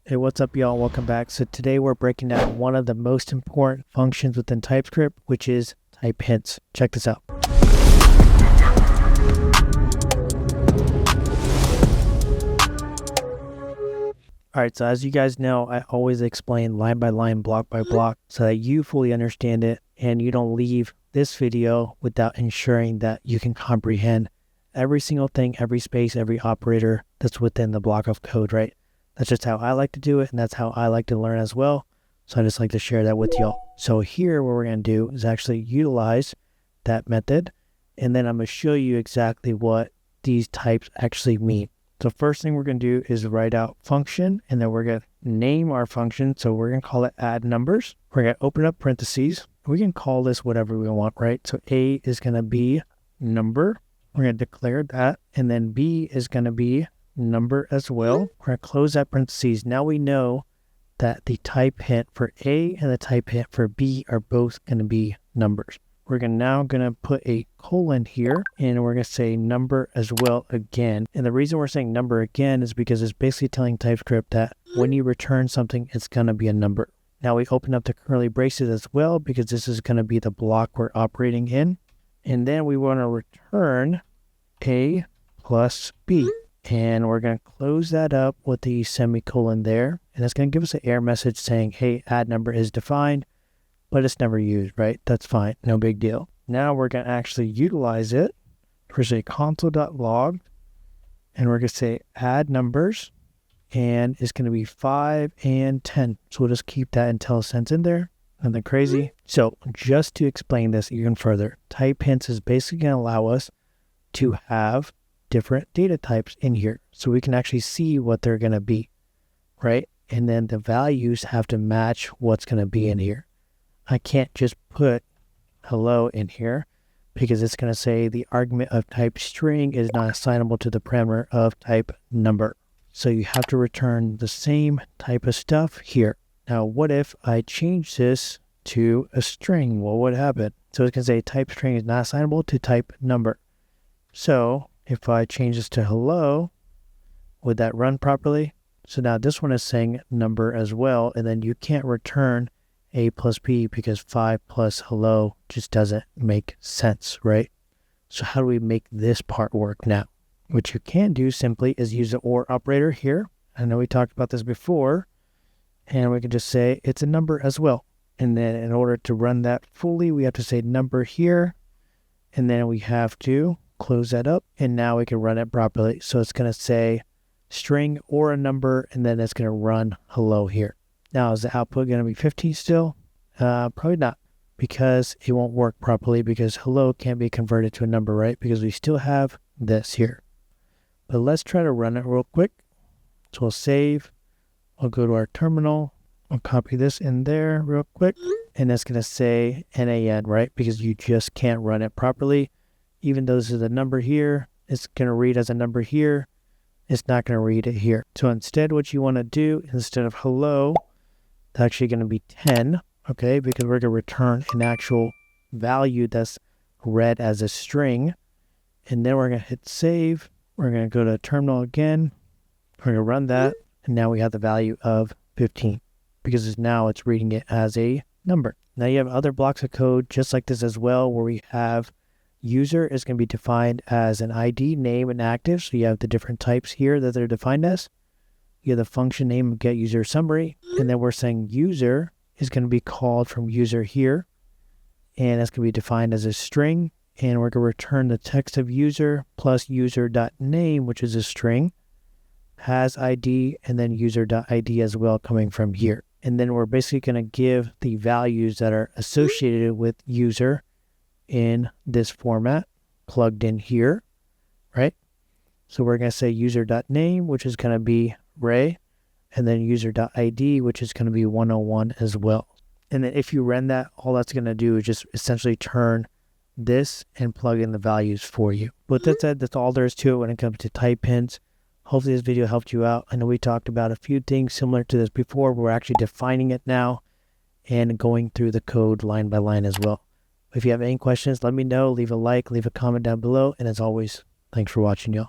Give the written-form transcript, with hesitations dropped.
Hey, what's up, y'all? Welcome back. So today we're breaking down one of the most important functions within TypeScript, which is type hints. Check this out. All right, so as you guys know, I always explain line by line, block by block, so that you fully understand it and you don't leave this video without ensuring that you can comprehend every single thing, every space, every operator that's within the block of code, right? That's just how I like to do it, and that's how I like to learn as well. So I just like to share that with y'all. So here, what we're going to do is actually utilize that method, and then I'm going to show you exactly what these types actually mean. So first thing we're going to do is write out function, and then we're going to name our function. So we're going to call it add numbers. We're going to open up parentheses. We can call this whatever we want, right? So A is going to be number. We're going to declare that, and then B is going to be number as well. We're going to close that parentheses. Now we know that the type hint for A and the type hint for B are both going to be numbers. We're now going to put a colon here, and we're going to say number as well again. And the reason we're saying number again is because it's basically telling TypeScript that when you return something, it's going to be a number. Now we open up the curly braces as well, because this is going to be the block we're operating in. And then we want to return A plus B. And we're going to close that up with the semicolon there. And it's going to give us an error message saying, hey, add number is defined, but it's never used, right? That's fine. No big deal. Now we're going to actually utilize it. We're going to say console.log, and we're going to say add numbers, and it's going to be 5 and 10. So we'll just keep that IntelliSense in there. Nothing crazy. So just to explain this even further, type hints is basically going to allow us to have different data types in here, so we can actually see what they're going to be, right? And then the values have to match what's going to be in here. I can't just put hello in here, because it's going to say the argument of type string is not assignable to the parameter of type number. So you have to return the same type of stuff here. Now, what if I change this to a string? What would happen? So it's going to say type string is not assignable to type number. So if I change this to hello, would that run properly? So now this one is saying number as well, and then you can't return A plus B because 5 plus hello just doesn't make sense, right? So how do we make this part work now? What you can do simply is use the OR operator here. I know we talked about this before, and we can just say it's a number as well. And then in order to run that fully, we have to say number here, and then we have to close that up, and now we can run it properly. So it's going to say string or a number, and then it's going to run hello here. Now, is the output going to be 15 still? Probably not, because it won't work properly, because hello can't be converted to a number, right? Because we still have this here. But let's try to run it real quick. So we'll save. I'll go to our terminal. I'll copy this in there real quick, and it's going to say NaN, right? Because you just can't run it properly. Even though this is a number here, it's going to read as a number here. It's not going to read it here. So instead, what you want to do, instead of hello, it's actually going to be 10, okay? Because we're going to return an actual value that's read as a string. And then we're going to hit save. We're going to go to terminal again. We're going to run that. And now we have the value of 15, because now it's reading it as a number. Now you have other blocks of code just like this as well, where we have user is going to be defined as an ID, name, and active. So you have the different types here that they're defined as. You have the function name of get user summary. And then we're saying user is going to be called from user here. And that's going to be defined as a string. And we're going to return the text of user plus user.name, which is a string, has ID, and then user.id as well coming from here. And then we're basically going to give the values that are associated with user in this format plugged in here, right? So we're going to say user.name, which is going to be Ray, and then user.id, which is going to be 101 as well. And then if you run that, all that's going to do is just essentially turn this and plug in the values for you. But that said, that's all there is to it when it comes to type hints. Hopefully this video helped you out. I know we talked about a few things similar to this before, but we're actually defining it now and going through the code line by line as well. If you have any questions, let me know. Leave a like, leave a comment down below. And as always, thanks for watching, y'all.